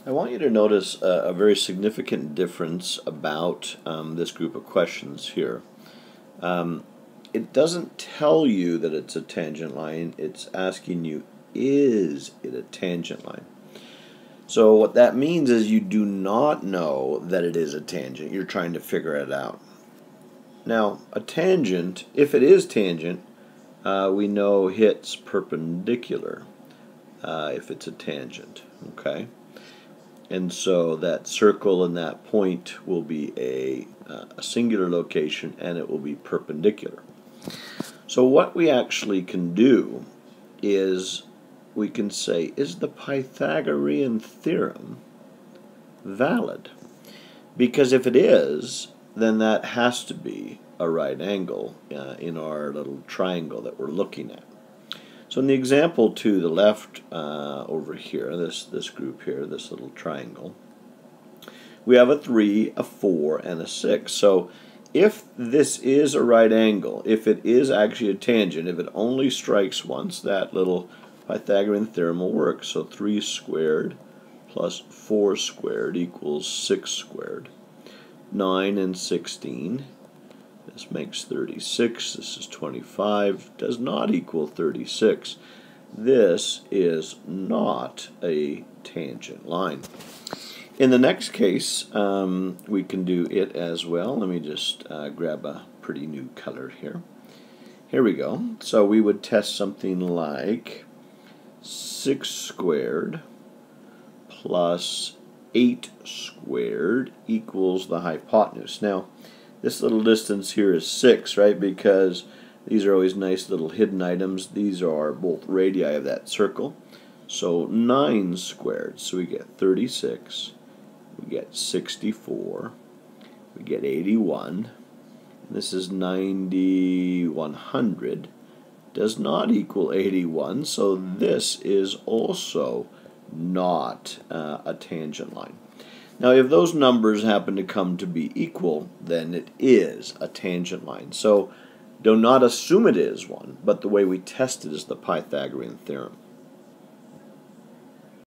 I want you to notice a very significant difference about this group of questions here. It doesn't tell you that it's a tangent line, it's asking you, is it a tangent line? So what that means is you do not know that it is a tangent. You're trying to figure it out. Now, a tangent, if it is tangent, we know hits perpendicular if it's a tangent, okay? And so that circle and that point will be a singular location, and it will be perpendicular. So what we actually can do is we can say, is the Pythagorean theorem valid? Because if it is, then that has to be a right angle in our little triangle that we're looking at. So in the example to the left over here, this group here, this little triangle, we have a 3, a 4, and a 6. So if this is a right angle, if it is actually a tangent, if it only strikes once, that little Pythagorean theorem will work. So 3 squared plus 4 squared equals 6 squared. 9 and 16. This makes 36. This is 25. Does not equal 36. This is not a tangent line. In the next case, we can do it as well. Let me just grab a pretty new color here. Here we go. So we would test something like 6 squared plus 8 squared equals the hypotenuse. Now, this little distance here is 6, right? Because these are always nice little hidden items. These are both radii of that circle. So 9 squared. So we get 36. We get 64. We get 81. This is 90, 100. Does not equal 81. So this is also not a tangent line. Now, if those numbers happen to come to be equal, then it is a tangent line. So do not assume it is one, but the way we test it is the Pythagorean theorem.